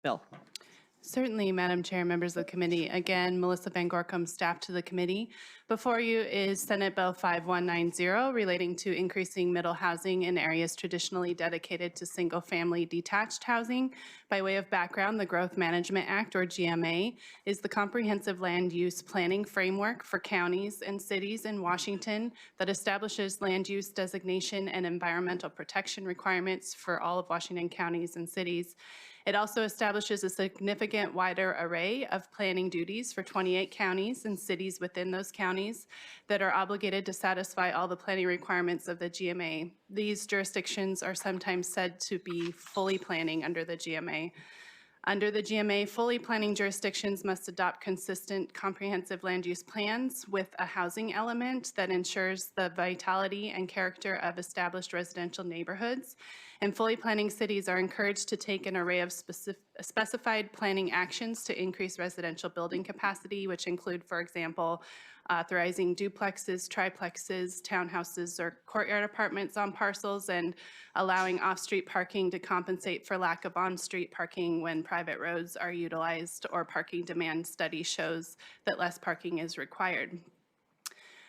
Bill. Certainly, Madam Chair, members of the committee. Again, Melissa Van Gorkum, staff to the committee. Before you is Senate Bill 5190 relating to increasing middle housing in areas traditionally dedicated to single-family detached housing. By way of background, the Growth Management Act, or GMA, is the comprehensive land use planning framework for counties and cities in Washington that establishes land use designation and environmental protection requirements for all of Washington counties and cities. It also establishes a significant wider array of planning duties for 28 counties and cities within those counties that are obligated to satisfy all the planning requirements of the GMA. These jurisdictions are sometimes said to be fully planning under the GMA. Under the GMA, fully planning jurisdictions must adopt consistent comprehensive land use plans with a housing element that ensures the vitality and character of established residential neighborhoods. And fully planning cities are encouraged to take an array of specified planning actions to increase residential building capacity, which include, for example, authorizing duplexes, triplexes, townhouses, or courtyard apartments on parcels, and allowing off-street parking to compensate for lack of on-street parking when private roads are utilized or parking demand study shows that less parking is required.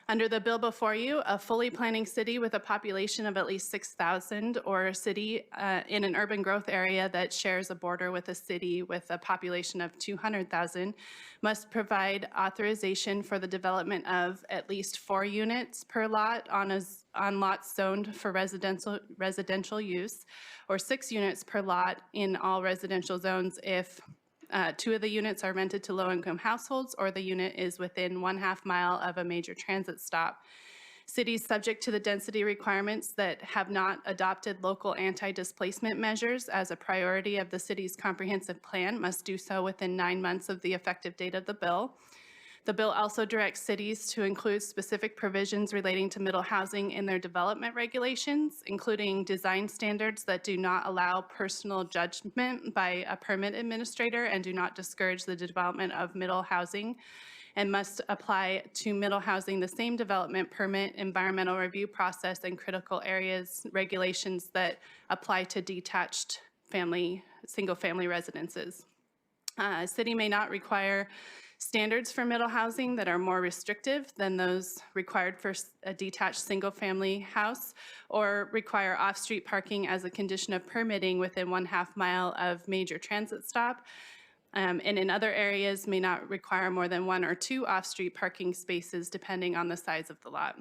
Under the bill before you, a fully planning city with a population of at least 6,000 or a city in an urban growth area that shares a border with a city with a population of 200,000 must provide authorization for the development of at least 4 units per lot on lots zoned for residential use, or 6 units per lot in all residential zones if 2 of the units are rented to low-income households or the unit is within 1/2 mile of a major transit stop. Cities subject to the density requirements that have not adopted local anti-displacement measures as a priority of the city's comprehensive plan must do so within 9 months of the effective date of the bill. The bill also directs cities to include specific provisions relating to middle housing in their development regulations, including design standards that do not allow personal judgment by a permit administrator and do not discourage the development of middle housing, and must apply to middle housing the same development permit, environmental review process, and critical areas regulations that apply to detached single-family residences. A city may not require standards for middle housing that are more restrictive than those required for a detached single-family house, or require off-street parking as a condition of permitting within 1/2 mile of major transit stop, and in other areas may not require more than 1 or 2 off-street parking spaces depending on the size of the lot.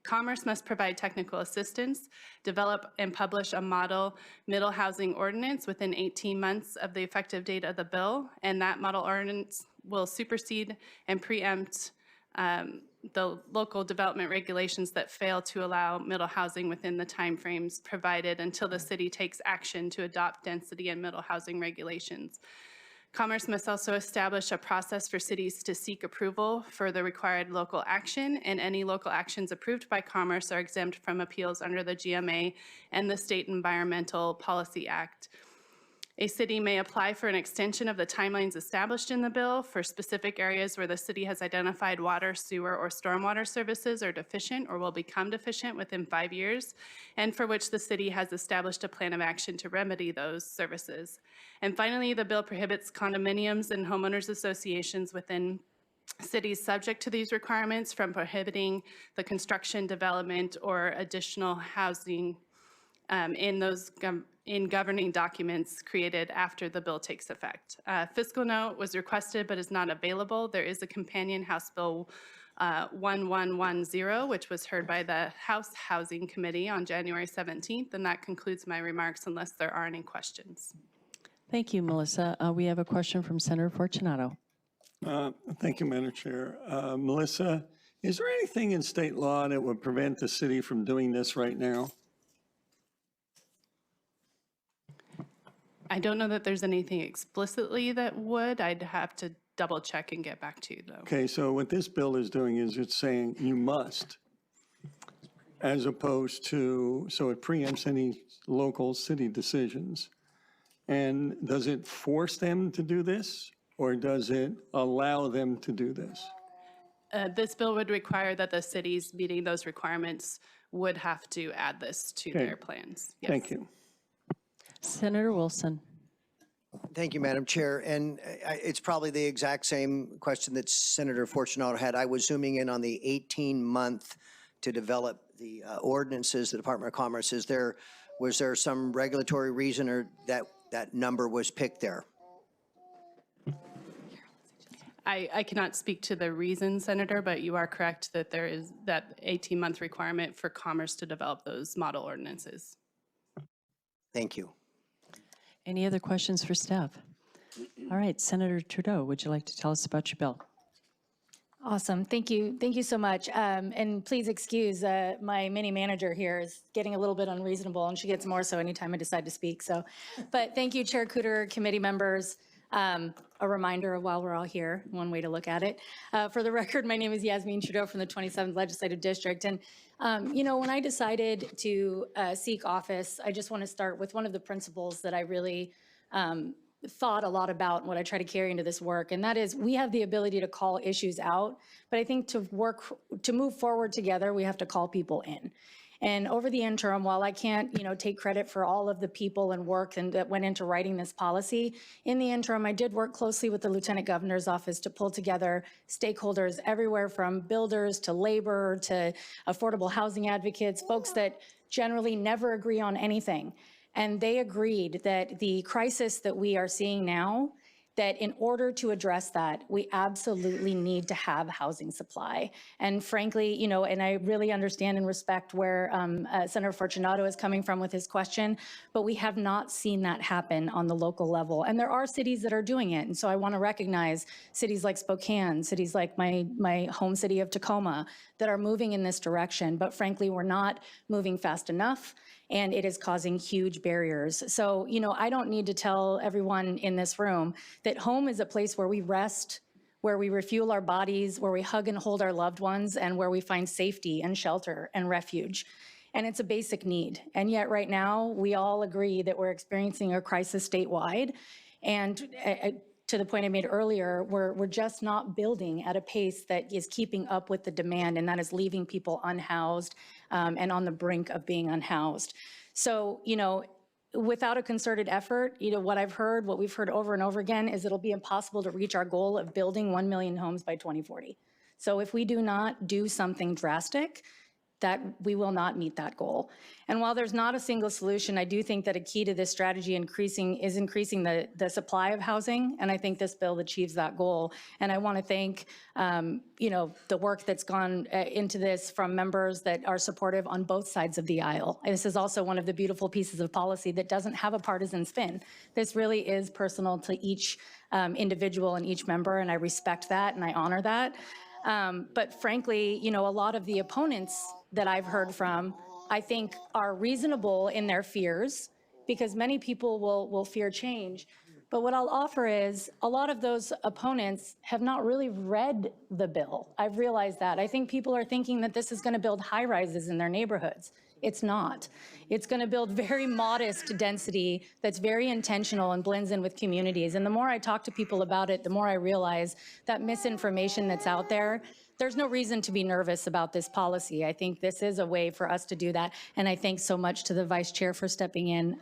Commerce must provide technical assistance, develop and publish a model middle housing ordinance within 18 months of the effective date of the bill, and that model ordinance will supersede and preempt the local development regulations that fail to allow middle housing within the timeframes provided until the city takes action to adopt density and middle housing regulations. Commerce must also establish a process for cities to seek approval for the required local action, and any local actions approved by Commerce are exempt from appeals under the GMA and the State Environmental Policy Act. A city may apply for an extension of the timelines established in the bill for specific areas where the city has identified water, sewer, or stormwater services are deficient or will become deficient within 5 years, and for which the city has established a plan of action to remedy those services. And finally, the bill prohibits condominiums and homeowners associations within cities subject to these requirements from prohibiting the construction, development, or additional housing in governing documents created after the bill takes effect. Fiscal note was requested but is not available. There is a companion House Bill 1110, which was heard by the House Housing Committee on January 17th, and that concludes my remarks unless there are any questions. Thank you, Melissa. We have a question from Senator Fortunato. Thank you, Madam Chair. Melissa, is there anything in state law that would prevent the city from doing this right now? I don't know that there's anything explicitly that would. I'd have to double check and get back to you, though. Okay, so what this bill is doing is it's saying you must, as opposed to, so it preempts any local city decisions. And does it force them to do this, or does it allow them to do this? This bill would require that the cities meeting those requirements would have to add this to their plans. Yes. Thank you. Senator Wilson. Thank you, Madam Chair. And it's probably the exact same question that Senator Fortunato had. I was zooming in on the 18-month to develop the ordinances, the Department of Commerce. Was there some regulatory reason or that number was picked there? I cannot speak to the reason, Senator, but you are correct that there is that 18-month requirement for Commerce to develop those model ordinances. Thank you. Any other questions for staff? All right, Senator Trudeau, would you like to tell us about your bill? Awesome. Thank you. Thank you so much. And please excuse my mini manager here is getting a little bit unreasonable, and she gets more so anytime I decide to speak. So, but thank you, Chair Cooter, committee members. A reminder of while we're all here, one way to look at it. For the record, my name is Yasmin Trudeau from the 27th Legislative District. And, you know, when I decided to seek office, I just want to start with one of the principles that I really thought a lot about and what I try to carry into this work. And that is we have the ability to call issues out, but I think to move forward together, we have to call people in. And over the interim, while I can't, you know, take credit for all of the people and work that went into writing this policy, in the interim, I did work closely with the Lieutenant Governor's office to pull together stakeholders everywhere from builders to labor to affordable housing advocates, folks that generally never agree on anything. And they agreed that the crisis that we are seeing now, that in order to address that, we absolutely need to have housing supply. And frankly, you know, and I really understand and respect where Senator Fortunato is coming from with his question, but we have not seen that happen on the local level. And there are cities that are doing it. And so I want to recognize cities like Spokane, cities like my home city of Tacoma that are moving in this direction. But frankly, we're not moving fast enough, and it is causing huge barriers. So, you know, I don't need to tell everyone in this room that home is a place where we rest, where we refuel our bodies, where we hug and hold our loved ones, and where we find safety and shelter and refuge. And it's a basic need. And yet right now, we all agree that we're experiencing a crisis statewide. And to the point I made earlier, we're just not building at a pace that is keeping up with the demand, and that is leaving people unhoused and on the brink of being unhoused. So, you know, without a concerted effort, you know, what we've heard over and over again is it'll be impossible to reach our goal of building 1 million homes by 2040. So if we do not do something drastic, that we will not meet that goal. And while there's not a single solution, I do think that a key to this strategy is increasing the supply of housing, and I think this bill achieves that goal. And I want to thank, you know, the work that's gone into this from members that are supportive on both sides of the aisle. And this is also one of the beautiful pieces of policy that doesn't have a partisan spin. This really is personal to each individual and each member, and I respect that and I honor that. But frankly, you know, a lot of the opponents that I've heard from, I think are reasonable in their fears, because many people will fear change. But what I'll offer is a lot of those opponents have not really read the bill. I've realized that. I think people are thinking that this is going to build high rises in their neighborhoods. It's not. It's going to build very modest density that's very intentional and blends in with communities. And the more I talk to people about it, the more I realize that misinformation that's out there, there's no reason to be nervous about this policy. I think this is a way for us to do that. And I thank so much to the Vice Chair for stepping in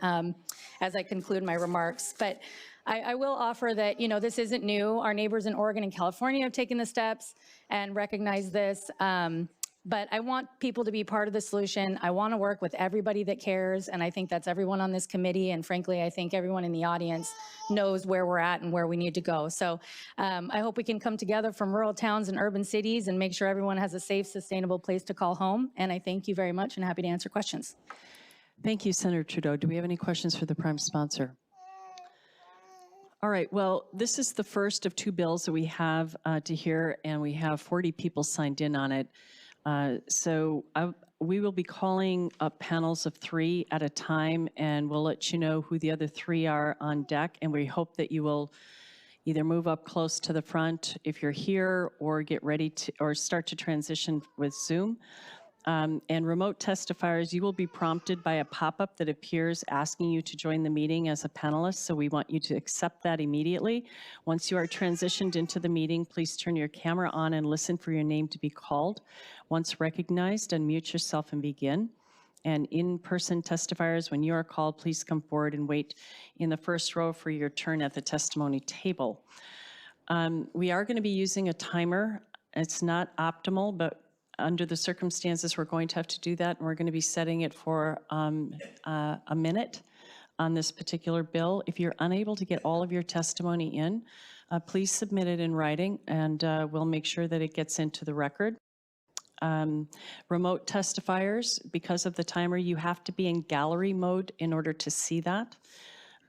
as I conclude my remarks. But I will offer that, you know, this isn't new. Our neighbors in Oregon and California have taken the steps and recognize this. But I want people to be part of the solution. I want to work with everybody that cares, and I think that's everyone on this committee, and frankly, I think everyone in the audience knows where we're at and where we need to go. So I hope we can come together from rural towns and urban cities and make sure everyone has a safe, sustainable place to call home. And I thank you very much and happy to answer questions. Thank you, Senator Trudeau. Do we have any questions for the prime sponsor? All right, well, this is the first of two bills that we have to hear, and we have 40 people signed in on it. We will be calling up panels of 3 at a time, and we'll let you know who the other 3 are on deck, and we hope that you will either move up close to the front if you're here, or get ready to, or start to transition with Zoom. And remote testifiers, you will be prompted by a pop-up that appears asking you to join the meeting as a panelist, so we want you to accept that immediately. Once you are transitioned into the meeting, please turn your camera on and listen for your name to be called. Once recognized, unmute yourself and begin. And in-person testifiers, when you are called, please come forward and wait in the first row for your turn at the testimony table. We are going to be using a timer. It's not optimal, but under the circumstances, we're going to have to do that, and we're going to be setting it for a minute on this particular bill. If you're unable to get all of your testimony in, please submit it in writing, and we'll make sure that it gets into the record. Remote testifiers, because of the timer, you have to be in gallery mode in order to see that.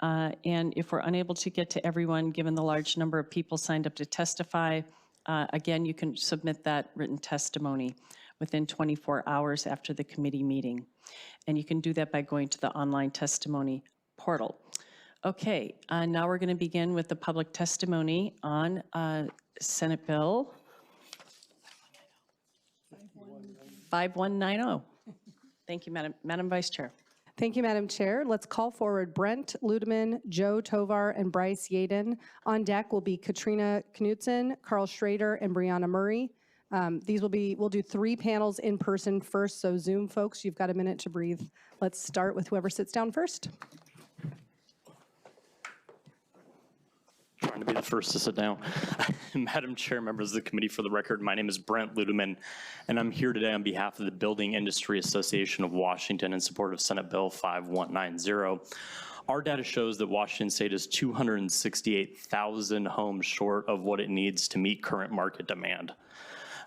And if we're unable to get to everyone, given the large number of people signed up to testify, again, you can submit that written testimony within 24 hours after the committee meeting. And you can do that by going to the online testimony portal. Okay, now we're going to begin with the public testimony on Senate Bill 5190. Thank you, Madam Vice Chair. Thank you, Madam Chair. Let's call forward Brent Ludeman, Joe Tovar, and Bryce Yaden. On deck will be Katrina Knutson, Carl Schrader, and Brianna Murray. We'll do 3 panels in person first, so Zoom folks, you've got a minute to breathe. Let's start with whoever sits down first. Trying to be the first to sit down. Madam Chair, members of the committee, for the record, my name is Brent Ludeman, and I'm here today on behalf of the Building Industry Association of Washington in support of Senate Bill 5190. Our data shows that Washington State is 268,000 homes short of what it needs to meet current market demand.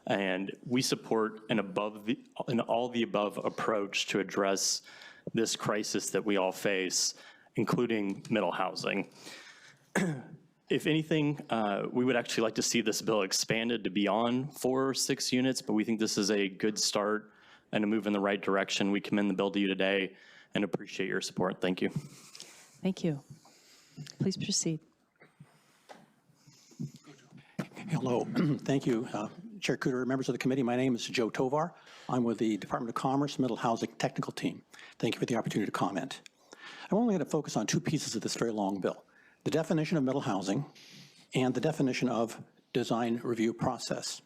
And we support an all the above approach to address this crisis that we all face, including middle housing. If anything, we would actually like to see this bill expanded to beyond 4 or 6 units, but we think this is a good start and a move in the right direction. We commend the bill to you today and appreciate your support. Thank you. Thank you. Please proceed. Hello, thank you, Chair Cooter, members of the committee. My name is Joe Tovar. I'm with the Department of Commerce Middle Housing Technical Team. Thank you for the opportunity to comment. I'm only going to focus on 2 pieces of this very long bill: the definition of middle housing and the definition of design review process.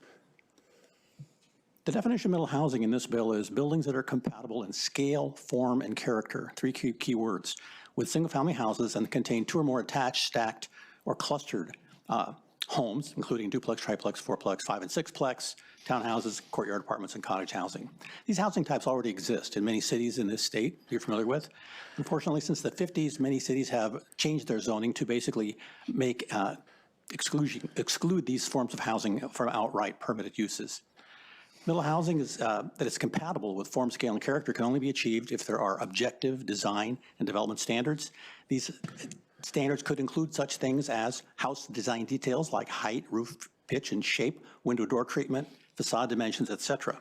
The definition of middle housing in this bill is buildings that are compatible in scale, form, and character, 3 key words, with single-family houses and contain 2 or more attached, stacked, or clustered homes, including duplex, triplex, fourplex, 5 and 6plex, townhouses, courtyard apartments, and cottage housing. These housing types already exist in many cities in this state you're familiar with. Unfortunately, since the 50s, many cities have changed their zoning to basically make exclude these forms of housing from outright permitted uses. Middle housing is, that is compatible with form, scale, and character can only be achieved if there are objective design and development standards. These standards could include such things as house design details like height, roof pitch and shape, window door treatment, facade dimensions, etc.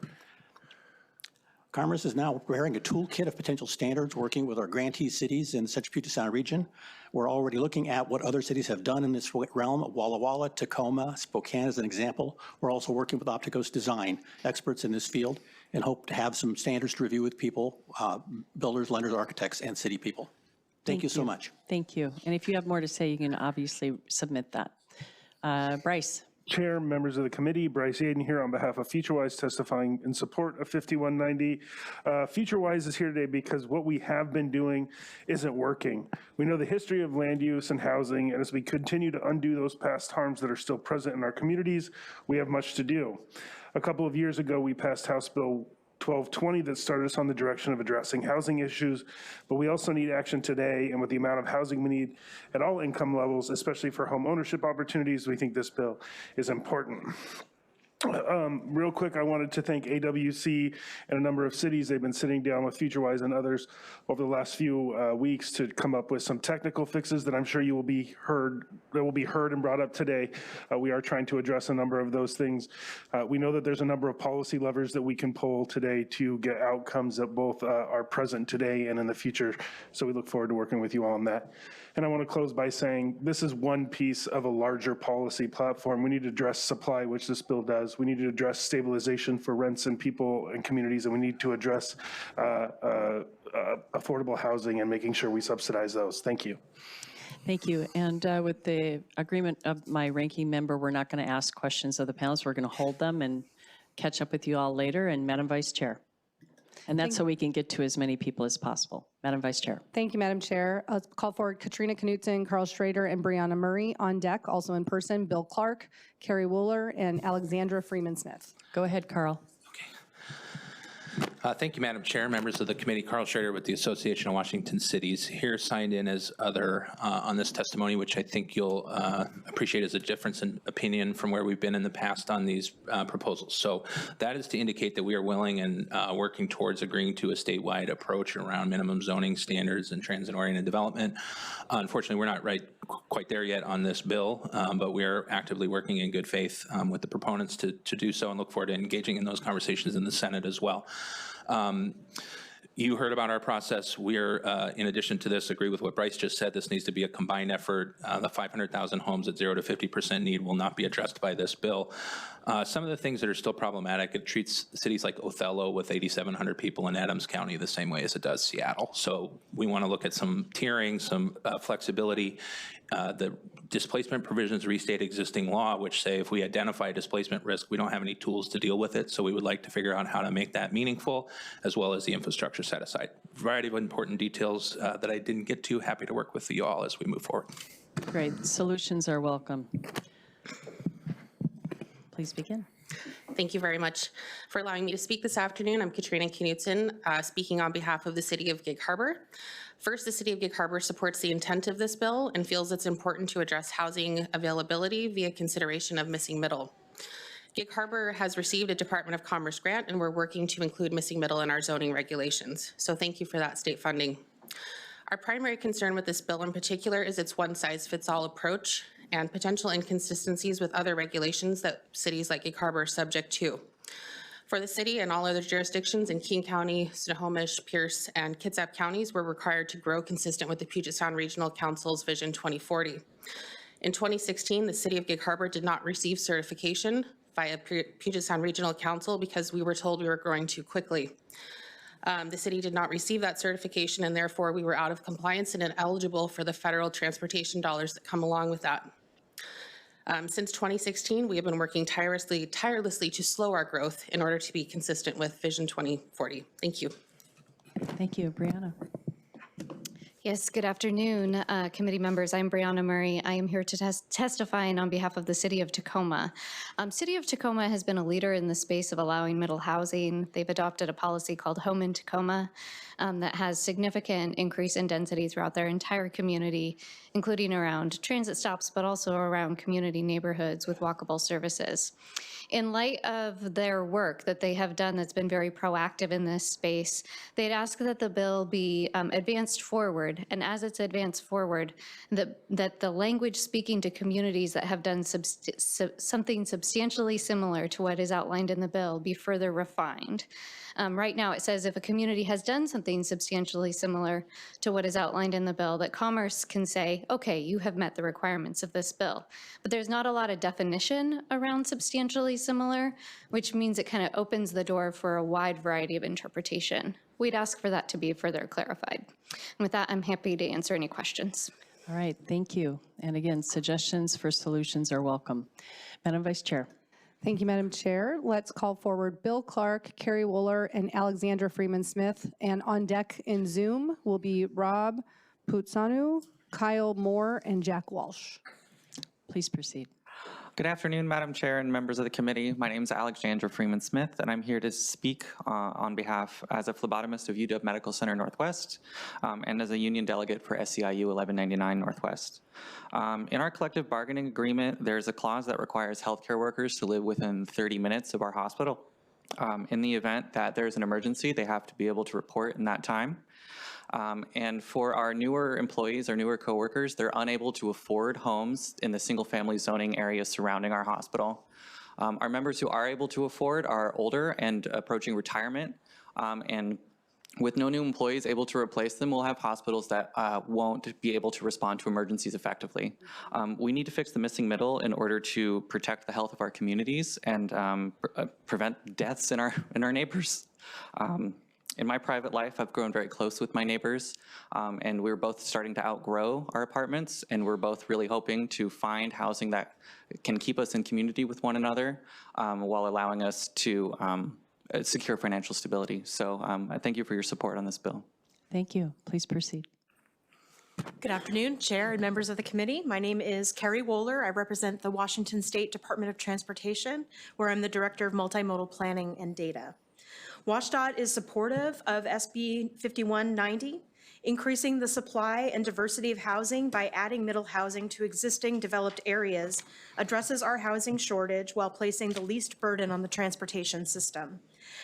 Commerce is now preparing a toolkit of potential standards, working with our grantee cities in the Central Puget Sound region. We're already looking at what other cities have done in this realm: Walla Walla, Tacoma, Spokane as an example. We're also working with Opticos Design, experts in this field, and hope to have some standards to review with people, builders, lenders, architects, and city people. Thank you so much. Thank you. And if you have more to say, you can obviously submit that. Bryce. Chair, members of the committee, Bryce Yaden here on behalf of FutureWise, testifying in support of 5190. FutureWise is here today because what we have been doing isn't working. We know the history of land use and housing, and as we continue to undo those past harms that are still present in our communities, we have much to do. A couple of years ago, we passed House Bill 1220 that started us on the direction of addressing housing issues, but we also need action today, and with the amount of housing we need at all income levels, especially for home ownership opportunities, we think this bill is important. Real quick, I wanted to thank AWC and a number of cities. They've been sitting down with FutureWise and others over the last few weeks to come up with some technical fixes that I'm sure you will be heard and brought up today. We are trying to address a number of those things. We know that there's a number of policy levers that we can pull today to get outcomes that both are present today and in the future. So we look forward to working with you all on that. And I want to close by saying this is one piece of a larger policy platform. We need to address supply, which this bill does. We need to address stabilization for rents and people and communities, and we need to address affordable housing and making sure we subsidize those. Thank you. Thank you. And with the agreement of my ranking member, we're not going to ask questions of the panelists. We're going to hold them and catch up with you all later. And Madam Vice Chair. And that's so we can get to as many people as possible. Madam Vice Chair. Thank you, Madam Chair. Let's call forward Katrina Knutson, Carl Schrader, and Brianna Murray. On deck, also in person, Bill Clark, Carrie Wooler, and Alexandra Freeman-Smith. Go ahead, Carl. Thank you, Madam Chair, members of the committee. Carl Schrader with the Association of Washington Cities, here signed in as other on this testimony, which I think you'll appreciate as a difference in opinion from where we've been in the past on these proposals. So that is to indicate that we are willing and working towards agreeing to a statewide approach around minimum zoning standards and transit-oriented development. Unfortunately, we're not quite there yet on this bill, but we are actively working in good faith with the proponents to do so, and look forward to engaging in those conversations in the Senate as well. You heard about our process. We are, in addition to this, agree with what Bryce just said. This needs to be a combined effort. The 500,000 homes at 0 to 50% need will not be addressed by this bill. Some of the things that are still problematic, it treats cities like Othello with 8,700 people in Adams County the same way as it does Seattle. So we want to look at some tiering, some flexibility. The displacement provisions restate existing law, which say if we identify displacement risk, we don't have any tools to deal with it. So we would like to figure out how to make that meaningful, as well as the infrastructure set aside. A variety of important details that I didn't get to. Happy to work with you all as we move forward. Great. Solutions are welcome. Please begin. Thank you very much for allowing me to speak this afternoon. I'm Katrina Knutson, speaking on behalf of the City of Gig Harbor. First, the City of Gig Harbor supports the intent of this bill and feels it's important to address housing availability via consideration of missing middle. Gig Harbor has received a Department of Commerce grant, and we're working to include missing middle in our zoning regulations. So thank you for that state funding. Our primary concern with this bill in particular is its one-size-fits-all approach and potential inconsistencies with other regulations that cities like Gig Harbor are subject to. For the city and all other jurisdictions in King County, Snohomish, Pierce, and Kitsap counties, we're required to grow consistent with the Puget Sound Regional Council's Vision 2040. In 2016, the City of Gig Harbor did not receive certification via Puget Sound Regional Council because we were told we were growing too quickly. The city did not receive that certification, and therefore we were out of compliance and ineligible for the federal transportation dollars that come along with that. Since 2016, we have been working tirelessly to slow our growth in order to be consistent with Vision 2040. Thank you. Thank you. Brianna. Yes, good afternoon, committee members. I'm Brianna Murray. I am here to testify on behalf of the City of Tacoma. City of Tacoma has been a leader in the space of allowing middle housing. They've adopted a policy called Home in Tacoma that has significant increase in density throughout their entire community, including around transit stops, but also around community neighborhoods with walkable services. In light of their work that they have done that's been very proactive in this space, they'd ask that the bill be advanced forward, and as it's advanced forward, that the language speaking to communities that have done something substantially similar to what is outlined in the bill be further refined. Right now it says if a community has done something substantially similar to what is outlined in the bill, that Commerce can say, okay, you have met the requirements of this bill. But there's not a lot of definition around substantially similar, which means it kind of opens the door for a wide variety of interpretation. We'd ask for that to be further clarified. And with that, I'm happy to answer any questions. All right, thank you. And again, suggestions for solutions are welcome. Madam Vice Chair. Thank you, Madam Chair. Let's call forward Bill Clark, Carrie Wooler, and Alexandra Freeman-Smith. And on deck in Zoom will be Rob Putsanu, Kyle Moore, and Jack Walsh. Please proceed. Good afternoon, Madam Chair and members of the committee. My name is Alexandra Freeman-Smith, and I'm here to speak on behalf as a phlebotomist of UW Medical Center Northwest and as a union delegate for SEIU 1199 Northwest. In our collective bargaining agreement, there's a clause that requires healthcare workers to live within 30 minutes of our hospital. In the event that there's an emergency, they have to be able to report in that time. And for our newer employees, our newer coworkers, they're unable to afford homes in the single-family zoning areas surrounding our hospital. Our members who are able to afford are older and approaching retirement, and with no new employees able to replace them, we'll have hospitals that won't be able to respond to emergencies effectively. We need to fix the missing middle in order to protect the health of our communities and prevent deaths in our neighbors. In my private life, I've grown very close with my neighbors, and we're both starting to outgrow our apartments, and we're both really hoping to find housing that can keep us in community with one another while allowing us to secure financial stability. So I thank you for your support on this bill. Thank you. Please proceed. Good afternoon, Chair and members of the committee. My name is Carrie Wohler. I represent the Washington State Department of Transportation, where I'm the Director of Multimodal Planning and Data. WashDOT is supportive of SB 5190, increasing the supply and diversity of housing by adding middle housing to existing developed areas, addresses our housing shortage while placing the least burden on the transportation system.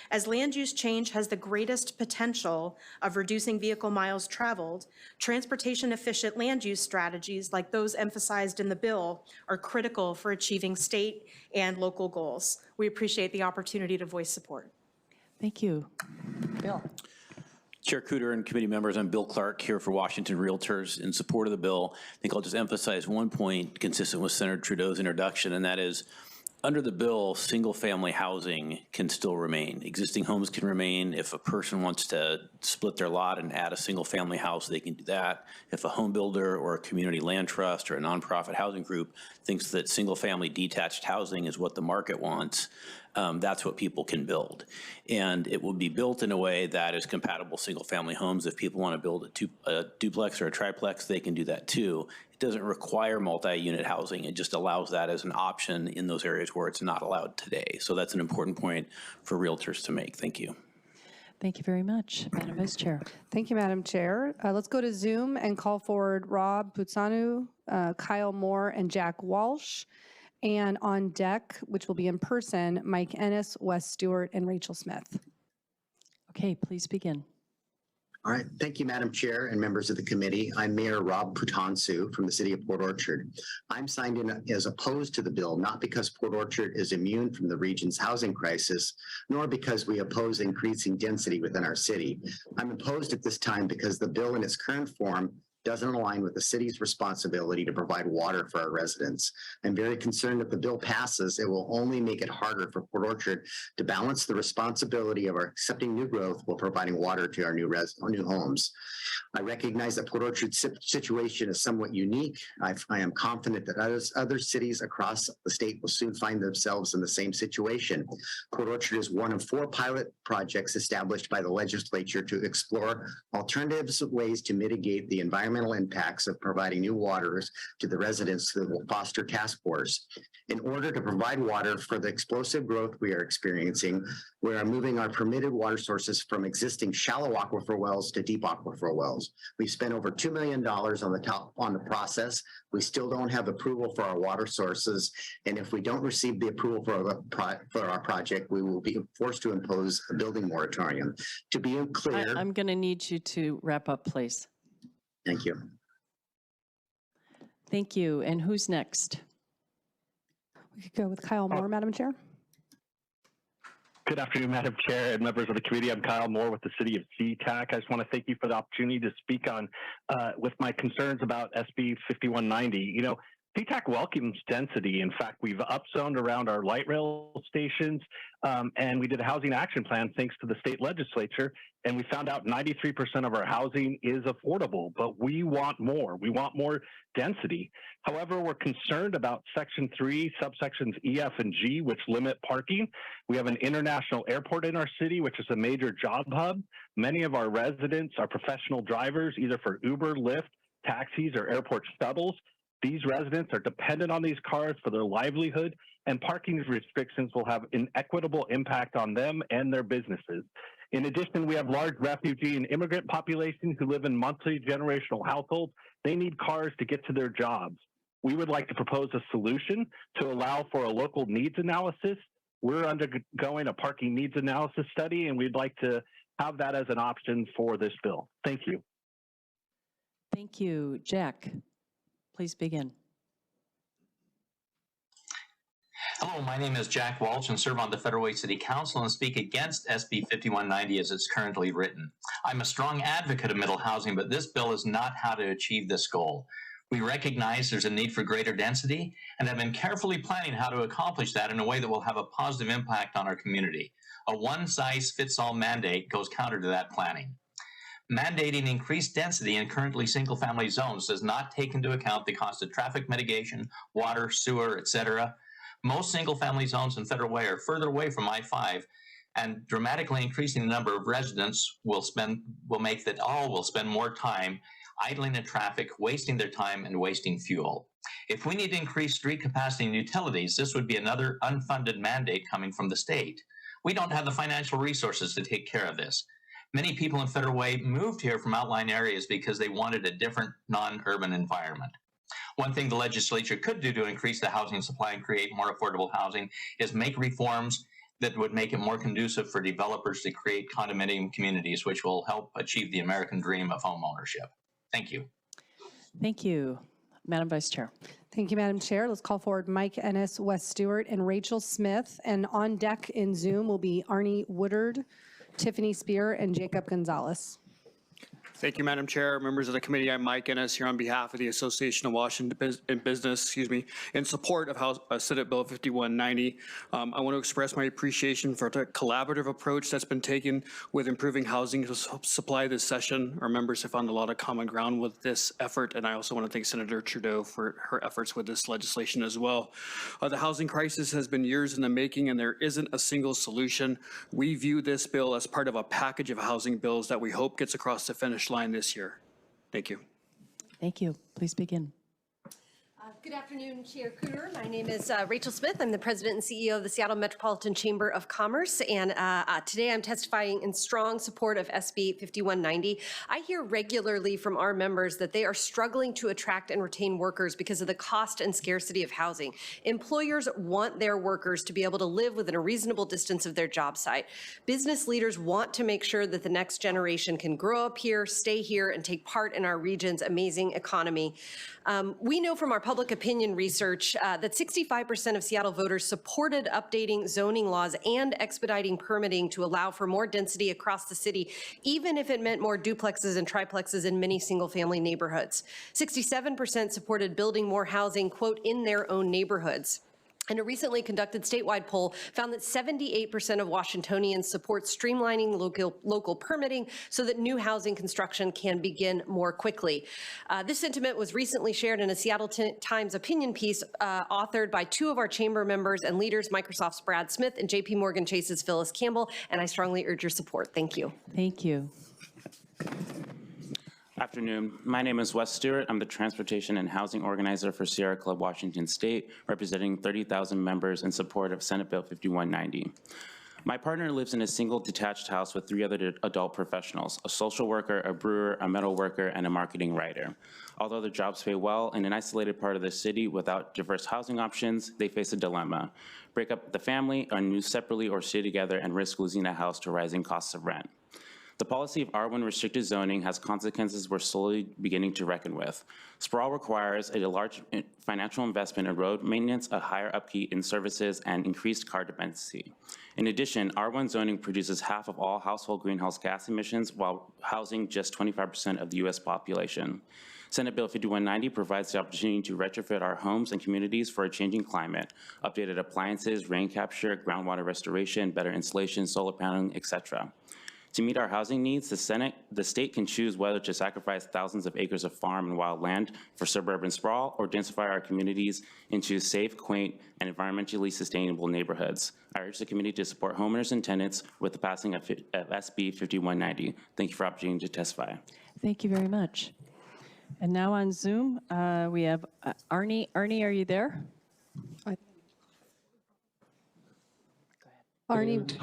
As land use change has the greatest potential of reducing vehicle miles traveled, transportation efficient land use strategies like those emphasized in the bill are critical for achieving state and local goals. We appreciate the opportunity to voice support. Thank you. Bill. Chair Cooter and committee members, I'm Bill Clark here for Washington Realtors in support of the bill. I think I'll just emphasize one point consistent with Senator Trudeau's introduction, and that is under the bill, single-family housing can still remain. Existing homes can remain. If a person wants to split their lot and add a single-family house, they can do that. If a home builder or a community land trust or a nonprofit housing group thinks that single-family detached housing is what the market wants, that's what people can build. And it will be built in a way that is compatible single-family homes. If people want to build a duplex or a triplex, they can do that too. It doesn't require multi-unit housing. It just allows that as an option in those areas where it's not allowed today. So that's an important point for realtors to make. Thank you. Thank you very much. Madam Vice Chair. Thank you, Madam Chair. Let's go to Zoom and call forward Rob Putsanu, Kyle Moore, and Jack Walsh. And on deck, which will be in person, Mike Ennis, Wes Stewart, and Rachel Smith. Okay, please begin. All right, thank you, Madam Chair and members of the committee. I'm Mayor Rob Putansu from the city of Port Orchard. I'm signed in as opposed to the bill, not because Port Orchard is immune from the region's housing crisis, nor because we oppose increasing density within our city. I'm opposed at this time because the bill in its current form doesn't align with the city's responsibility to provide water for our residents. I'm very concerned if the bill passes, it will only make it harder for Port Orchard to balance the responsibility of our accepting new growth while providing water to our new homes. I recognize that Port Orchard's situation is somewhat unique. I am confident that other cities across the state will soon find themselves in the same situation. Port Orchard is one of 4 pilot projects established by the legislature to explore alternatives ways to mitigate the environmental impacts of providing new waters to the residents through the Foster Task Force. In order to provide water for the explosive growth we are experiencing, we are moving our permitted water sources from existing shallow aquifer wells to deep aquifer wells. We've spent over $2 million on the process. We still don't have approval for our water sources, and if we don't receive the approval for our project, we will be forced to impose a building moratorium. To be clear, I'm going to need you to wrap up, please. Thank you. Thank you. And who's next? We could go with Kyle Moore, Madam Chair. Good afternoon, Madam Chair and members of the committee. I'm Kyle Moore with the city of Seatac. I just want to thank you for the opportunity to speak on with my concerns about SB 5190. You know, Seatac welcomes density. In fact, we've upzoned around our light rail stations, and we did a housing action plan thanks to the state legislature, and we found out 93% of our housing is affordable, but we want more. We want more density. However, we're concerned about Section 3, subsections E, F, and G, which limit parking. We have an international airport in our city, which is a major job hub. Many of our residents are professional drivers, either for Uber, Lyft, taxis, or airport shuttles. These residents are dependent on these cars for their livelihood, and parking restrictions will have inequitable impact on them and their businesses. In addition, we have large refugee and immigrant populations who live in multi-generational households. They need cars to get to their jobs. We would like to propose a solution to allow for a local needs analysis. We're undergoing a parking needs analysis study, and we'd like to have that as an option for this bill. Thank you. Thank you. Jack, please begin. Hello, my name is Jack Walsh and serve on the Federal Way City Council and speak against SB 5190 as it's currently written. I'm a strong advocate of middle housing, but this bill is not how to achieve this goal. We recognize there's a need for greater density and have been carefully planning how to accomplish that in a way that will have a positive impact on our community. A one-size-fits-all mandate goes counter to that planning. Mandating increased density in currently single-family zones does not take into account the cost of traffic mitigation, water, sewer, etc. Most single-family zones in Federal Way are further away from I-5 and dramatically increasing the number of residents will make that all will spend more time idling in traffic, wasting their time and wasting fuel. If we need to increase street capacity and utilities, this would be another unfunded mandate coming from the state. We don't have the financial resources to take care of this. Many people in Federal Way moved here from outlying areas because they wanted a different non-urban environment. One thing the legislature could do to increase the housing supply and create more affordable housing is make reforms that would make it more conducive for developers to create condominium communities, which will help achieve the American dream of home ownership. Thank you. Thank you. Madam Vice Chair. Thank you, Madam Chair. Let's call forward Mike Ennis, Wes Stewart, and Rachel Smith. And on deck in Zoom will be Arnie Woodard, Tiffany Spear, and Jacob Gonzalez. Thank you, Madam Chair, members of the committee. I'm Mike Ennis here on behalf of the Association of Washington Business, in support of Senate Bill 5190. I want to express my appreciation for the collaborative approach that's been taken with improving housing supply this session. Our members have found a lot of common ground with this effort, and I also want to thank Senator Trudeau for her efforts with this legislation as well. The housing crisis has been years in the making, and there isn't a single solution. We view this bill as part of a package of housing bills that we hope gets across the finish line this year. Thank you. Thank you. Please begin. Good afternoon, Chair Cooter. My name is Rachel Smith. I'm the President and CEO of the Seattle Metropolitan Chamber of Commerce, and today I'm testifying in strong support of SB 5190. I hear regularly from our members that they are struggling to attract and retain workers because of the cost and scarcity of housing. Employers want their workers to be able to live within a reasonable distance of their job site. Business leaders want to make sure that the next generation can grow up here, stay here, and take part in our region's amazing economy. We know from our public opinion research that 65% of Seattle voters supported updating zoning laws and expediting permitting to allow for more density across the city, even if it meant more duplexes and triplexes in many single-family neighborhoods. 67% supported building more housing, quote, in their own neighborhoods. And a recently conducted statewide poll found that 78% of Washingtonians support streamlining local permitting so that new housing construction can begin more quickly. This sentiment was recently shared in a Seattle Times opinion piece authored by two of our chamber members and leaders, Microsoft's Brad Smith and JP Morgan Chase's Phyllis Campbell, and I strongly urge your support. Thank you. Thank you. Afternoon. My name is Wes Stewart. I'm the Transportation and Housing Organizer for Sierra Club Washington State, representing 30,000 members in support of Senate Bill 5190. My partner lives in a single detached house with 3 other adult professionals, a social worker, a brewer, a metal worker, and a marketing writer. Although their jobs pay well, in an isolated part of the city without diverse housing options, they face a dilemma. Break up the family, or move separately, or stay together and risk losing a house to rising costs of rent. The policy of R1 restricted zoning has consequences we're slowly beginning to reckon with. Sprawl requires a large financial investment in road maintenance, a higher upkeep in services, and increased car dependency. In addition, R1 zoning produces half of all household greenhouse gas emissions while housing just 25% of the US population. Senate Bill 5190 provides the opportunity to retrofit our homes and communities for a changing climate, updated appliances, rain capture, groundwater restoration, better insulation, solar paneling, etc. To meet our housing needs, the state can choose whether to sacrifice thousands of acres of farm and wild land for suburban sprawl or densify our communities into safe, quaint, and environmentally sustainable neighborhoods. I urge the committee to support homeowners and tenants with the passing of SB 5190. Thank you for the opportunity to testify. Thank you very much. And now on Zoom, we have Arnie. Arnie, are you there? Arnie.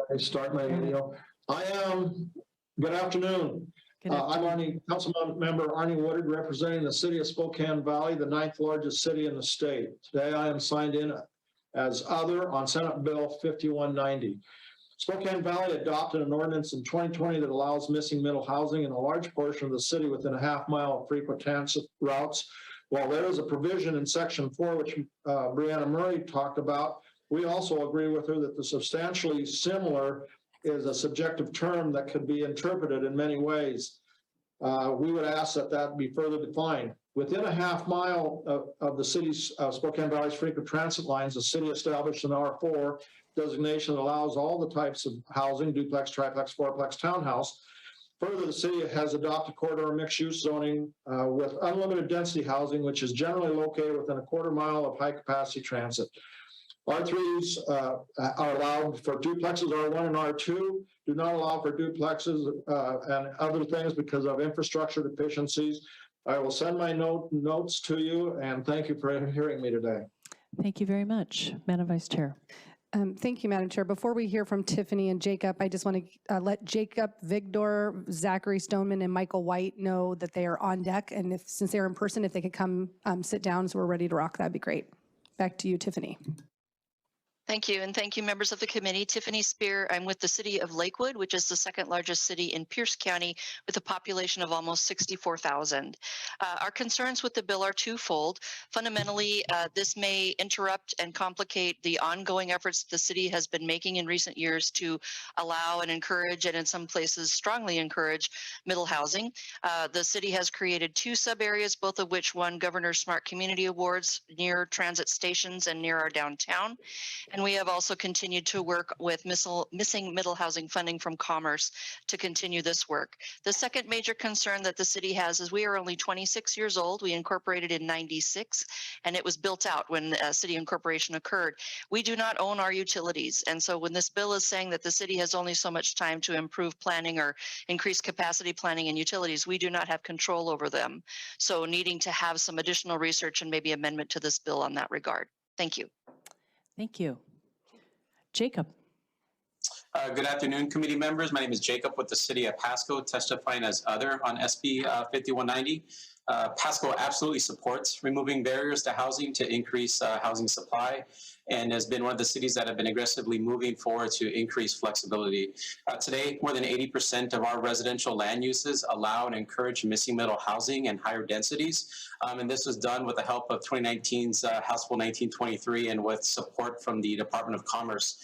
I start my video. I am. Good afternoon. I'm Councilmember Arnie Woodard, representing the city of Spokane Valley, the 9th largest city in the state. Today I am signed in as other on Senate Bill 5190. Spokane Valley adopted an ordinance in 2020 that allows missing middle housing in a large portion of the city within a half-mile of frequent transit routes. While there is a provision in Section 4, which Brianna Murray talked about, we also agree with her that the substantially similar is a subjective term that could be interpreted in many ways. We would ask that that be further defined. Within a half mile of the city's Spokane Valley's frequent transit lines, the city established an R4 designation that allows all the types of housing, duplex, triplex, fourplex, townhouse. Further, the city has adopted corridor mixed-use zoning with unlimited density housing, which is generally located within a quarter mile of high-capacity transit. R3s are allowed for duplexes, R1 and R2, do not allow for duplexes and other things because of infrastructure deficiencies. I will send my notes to you, and thank you for hearing me today. Thank you very much. Madam Vice Chair. Thank you, Madam Chair. Before we hear from Tiffany and Jacob, I just want to let Jacob, Vigdor, Zachary Stoneman, and Michael White know that they are on deck. And since they're in person, if they could come sit down so we're ready to rock, that'd be great. Back to you, Tiffany. Thank you, and thank you, members of the committee. Tiffany Spear, I'm with the city of Lakewood, which is the second largest city in Pierce County with a population of almost 64,000. Our concerns with the bill are twofold. Fundamentally, this may interrupt and complicate the ongoing efforts the city has been making in recent years to allow and encourage, and in some places strongly encourage, middle housing. The city has created 2 sub-areas, both of which won Governor Smart Community Awards near transit stations and near our downtown. And we have also continued to work with missing middle housing funding from Commerce to continue this work. The second major concern that the city has is we are only 26 years old. We incorporated in '96, and it was built out when city incorporation occurred. We do not own our utilities. And so when this bill is saying that the city has only so much time to improve planning or increase capacity planning and utilities, we do not have control over them. So needing to have some additional research and maybe amendment to this bill on that regard. Thank you. Thank you. Jacob. Good afternoon, committee members. My name is Jacob with the city of Pasco, testifying as other on SB 5190. Pasco absolutely supports removing barriers to housing to increase housing supply, and has been one of the cities that have been aggressively moving forward to increase flexibility. Today, more than 80% of our residential land uses allow and encourage missing middle housing and higher densities. And this was done with the help of 2019's House Bill 1923 and with support from the Department of Commerce.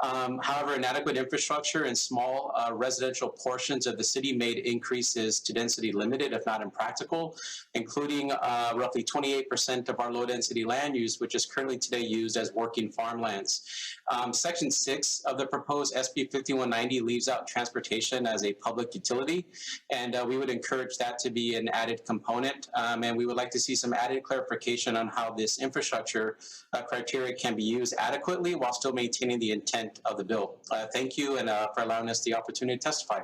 However, inadequate infrastructure in small residential portions of the city made increases to density limited, if not impractical, including roughly 28% of our low density land use, which is currently today used as working farmlands. Section 6 of the proposed SB 5190 leaves out transportation as a public utility, and we would encourage that to be an added component, and we would like to see some added clarification on how this infrastructure criteria can be used adequately while still maintaining the intent of the bill. Thank you, and for allowing us the opportunity to testify.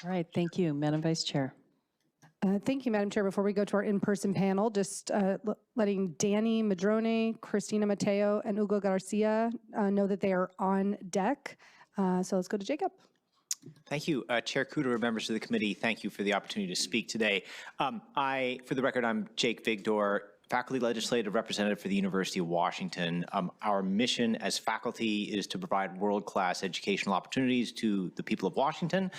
All right, thank you, Madam Vice Chair. Thank you, Madam Chair. Before we go to our in-person panel, just letting Danny Madrone, Christina Mateo, and Hugo Garcia know that they are on deck. So let's go to Jacob. Thank you, Chair Cooter, members of the committee. Thank you for the opportunity to speak today. For the record, I'm Jake Vigdor, faculty legislative representative for the University of Washington. Our mission as faculty is to provide world-class educational opportunities to the people of Washington.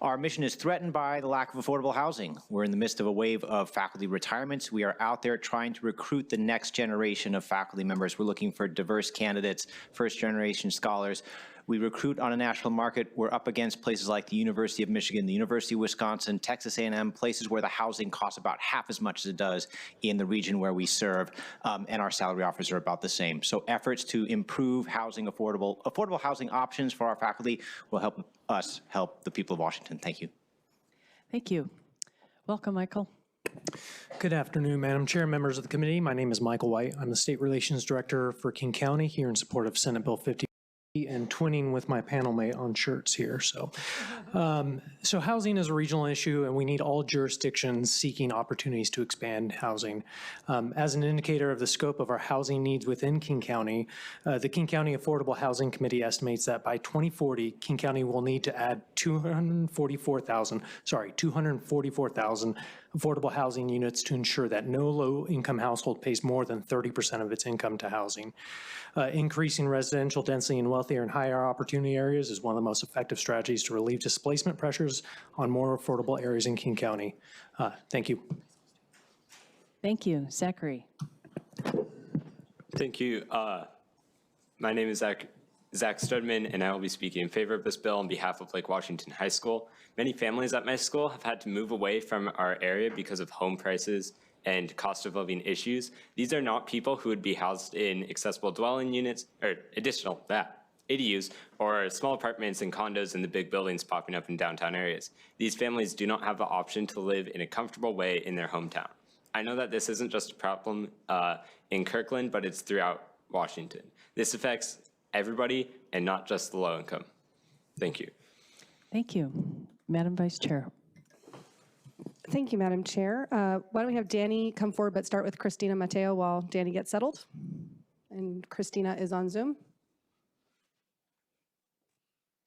Our mission is threatened by the lack of affordable housing. We're in the midst of a wave of faculty retirements. We are out there trying to recruit the next generation of faculty members. We're looking for diverse candidates, first-generation scholars. We recruit on a national market. We're up against places like the University of Michigan, the University of Wisconsin, Texas A&M, places where the housing costs about half as much as it does in the region where we serve, and our salary offers are about the same. So efforts to improve housing, affordable housing options for our faculty will help us help the people of Washington. Thank you. Thank you. Welcome, Michael. Good afternoon, Madam Chair, members of the committee. My name is Michael White. I'm the State Relations Director for King County here in support of Senate Bill 50. And twinning with my panel mate on shirts here. So housing is a regional issue, and we need all jurisdictions seeking opportunities to expand housing. As an indicator of the scope of our housing needs within King County, the King County Affordable Housing Committee estimates that by 2040, King County will need to add 244,000 affordable housing units to ensure that no low-income household pays more than 30% of its income to housing. Increasing residential density in wealthier and higher opportunity areas is one of the most effective strategies to relieve displacement pressures on more affordable areas in King County. Thank you. Thank you. Zachary. Thank you. My name is Zach Studman, and I will be speaking in favor of this bill on behalf of Lake Washington High School. Many families at my school have had to move away from our area because of home prices and cost of living issues. These are not people who would be housed in accessible dwelling units or additional ADUs or small apartments and condos in the big buildings popping up in downtown areas. These families do not have the option to live in a comfortable way in their hometown. I know that this isn't just a problem in Kirkland, but it's throughout Washington. This affects everybody and not just the low income. Thank you. Thank you. Madam Vice Chair. Thank you, Madam Chair. Why don't we have Danny come forward, but start with Christina Mateo while Danny gets settled. And Christina is on Zoom.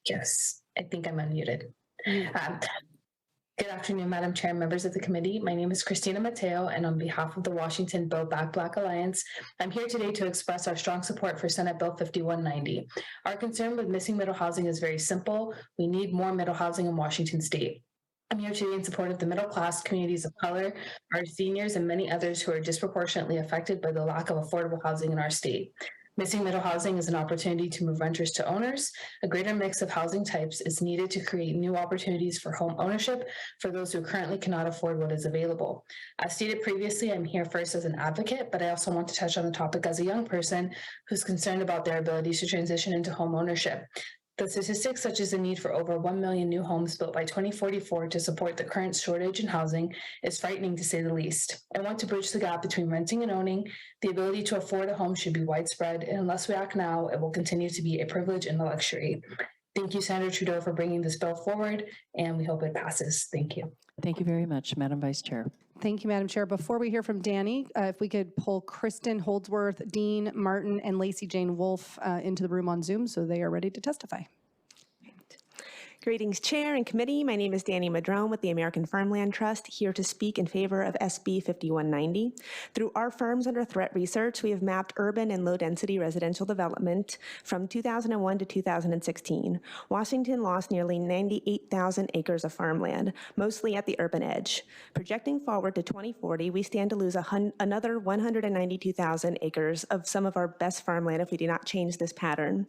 Yes, I think I'm unmuted. Good afternoon, Madam Chair and members of the committee. My name is Christina Mateo, and on behalf of the Washington Build Back Black Alliance, I'm here today to express our strong support for Senate Bill 5190. Our concern with missing middle housing is very simple. We need more middle housing in Washington State. I'm here today in support of the middle class, communities of color, our seniors, and many others who are disproportionately affected by the lack of affordable housing in our state. Missing middle housing is an opportunity to move renters to owners. A greater mix of housing types is needed to create new opportunities for home ownership for those who currently cannot afford what is available. As stated previously, I'm here first as an advocate, but I also want to touch on the topic as a young person who's concerned about their abilities to transition into home ownership. The statistics, such as the need for over 1 million new homes built by 2044 to support the current shortage in housing, is frightening to say the least. I want to bridge the gap between renting and owning. The ability to afford a home should be widespread, and unless we act now, it will continue to be a privilege and a luxury. Thank you, Senator Trudeau, for bringing this bill forward, and we hope it passes. Thank you. Thank you very much, Madam Vice Chair. Thank you, Madam Chair. Before we hear from Danny, if we could pull Kristen Holdsworth, Dean Martin, and Lacey Jane Wolf into the room on Zoom so they are ready to testify. Greetings, Chair and Committee. My name is Danny Madrone with the American Farmland Trust, here to speak in favor of SB 5190. Through our Farms Under Threat research, we have mapped urban and low-density residential development from 2001 to 2016. Washington lost nearly 98,000 acres of farmland, mostly at the urban edge. Projecting forward to 2040, we stand to lose another 192,000 acres of some of our best farmland if we do not change this pattern.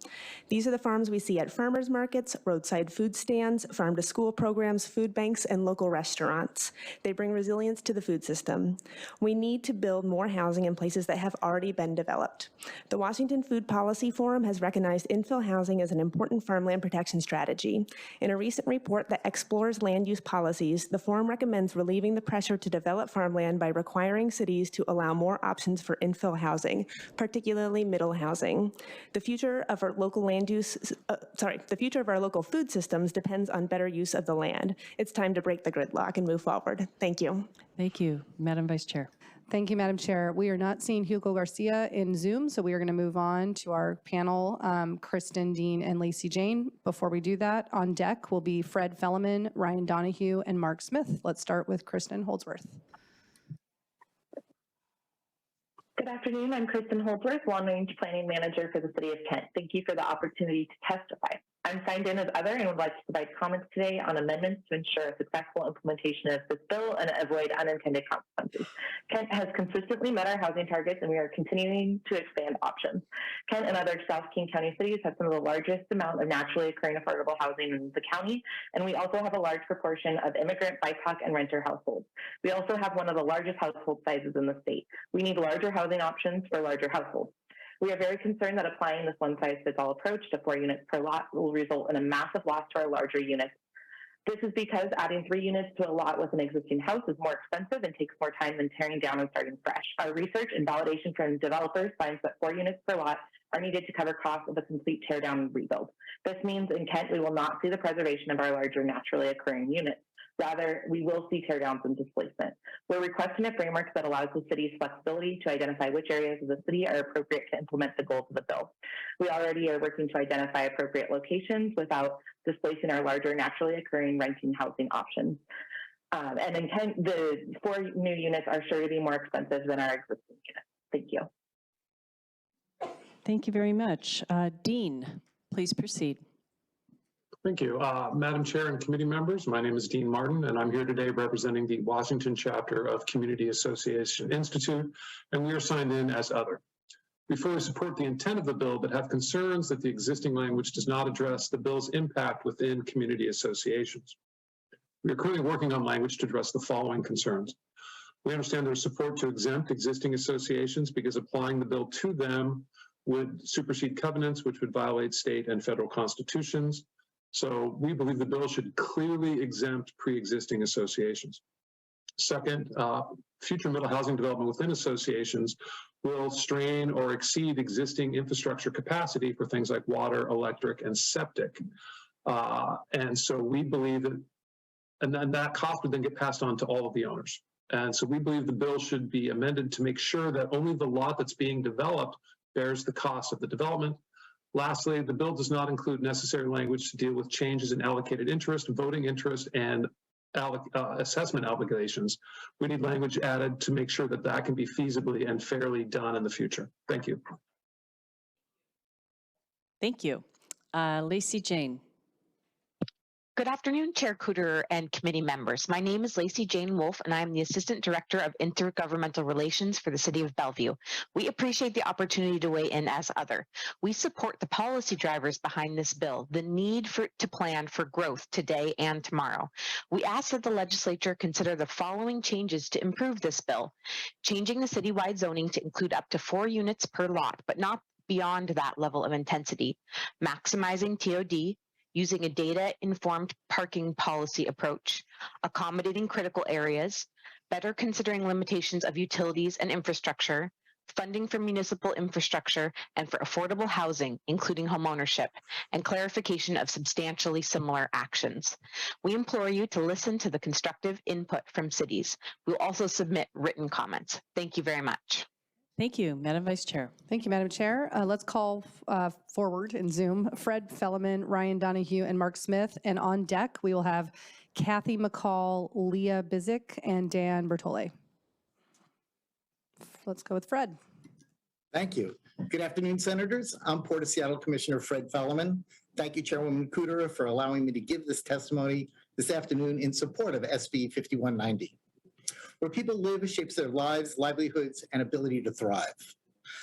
These are the farms we see at farmers markets, roadside food stands, farm-to-school programs, food banks, and local restaurants. They bring resilience to the food system. We need to build more housing in places that have already been developed. The Washington Food Policy Forum has recognized infill housing as an important farmland protection strategy. In a recent report that explores land use policies, the forum recommends relieving the pressure to develop farmland by requiring cities to allow more options for infill housing, particularly middle housing. The future of our local the future of our local food systems depends on better use of the land. It's time to break the gridlock and move forward. Thank you. Thank you, Madam Vice Chair. Thank you, Madam Chair. We are not seeing Hugo Garcia in Zoom, so we are going to move on to our panel, Kristen, Dean, and Lacey Jane. Before we do that, on deck will be Fred Felleman, Ryan Donahue, and Mark Smith. Let's start with Kristen Holdsworth. Good afternoon. I'm Kristen Holdsworth, Long-Range Planning Manager for the City of Kent. Thank you for the opportunity to testify. I'm signed in as other and would like to provide comments today on amendments to ensure a successful implementation of this bill and avoid unintended consequences. Kent has consistently met our housing targets, and we are continuing to expand options. Kent and other South King County cities have some of the largest amount of naturally occurring affordable housing in the county, and we also have a large proportion of immigrant, BIPOC, and renter households. We also have one of the largest household sizes in the state. We need larger housing options for larger households. We are very concerned that applying this one-size-fits-all approach to 4 units per lot will result in a massive loss to our larger units. This is because adding 3 units to a lot with an existing house is more expensive and takes more time than tearing down and starting fresh. Our research and validation from developers finds that 4 units per lot are needed to cover costs of a complete teardown and rebuild. This means in Kent, we will not see the preservation of our larger naturally occurring units. Rather, we will see teardowns and displacement. We're requesting a framework that allows the city's flexibility to identify which areas of the city are appropriate to implement the goals of the bill. We already are working to identify appropriate locations without displacing our larger naturally occurring renting housing options. And in Kent, the 4 new units are sure to be more expensive than our existing units. Thank you. Thank you very much. Dean, please proceed. Thank you. Madam Chair and committee members, my name is Dean Martin, and I'm here today representing the Washington chapter of Community Association Institute, and we are signed in as other. We fully support the intent of the bill, but have concerns that the existing language does not address the bill's impact within community associations. We are currently working on language to address the following concerns. We understand there's support to exempt existing associations because applying the bill to them would supersede covenants, which would violate state and federal constitutions. So we believe the bill should clearly exempt pre-existing associations. Second, future middle housing development within associations will strain or exceed existing infrastructure capacity for things like water, electric, and septic. And so we believe that, and then that cost would then get passed on to all of the owners. And so we believe the bill should be amended to make sure that only the lot that's being developed bears the cost of the development. Lastly, the bill does not include necessary language to deal with changes in allocated interest, voting interest, and assessment obligations. We need language added to make sure that that can be feasibly and fairly done in the future. Thank you. Thank you. Lacey Jane. Good afternoon, Chair Cooter and committee members. My name is Lacey Jane Wolf, and I am the Assistant Director of Intergovernmental Relations for the City of Bellevue. We appreciate the opportunity to weigh in as other. We support the policy drivers behind this bill, the need to plan for growth today and tomorrow. We ask that the legislature consider the following changes to improve this bill: changing the citywide zoning to include up to 4 units per lot, but not beyond that level of intensity, maximizing TOD, using a data-informed parking policy approach, accommodating critical areas, better considering limitations of utilities and infrastructure, funding for municipal infrastructure and for affordable housing, including homeownership, and clarification of substantially similar actions. We implore you to listen to the constructive input from cities. We'll also submit written comments. Thank you very much. Thank you, Madam Vice Chair. Thank you, Madam Chair. Let's call forward in Zoom Fred Felleman, Ryan Donahue, and Mark Smith. And on deck, we will have Kathy McCall, Leah Bizik, and Dan Bertole. Let's go with Fred. Thank you. Good afternoon, Senators. I'm Port of Seattle Commissioner Fred Felleman. Thank you, Chairwoman Cooter, for allowing me to give this testimony this afternoon in support of SB 5190. Where people live shapes their lives, livelihoods, and ability to thrive.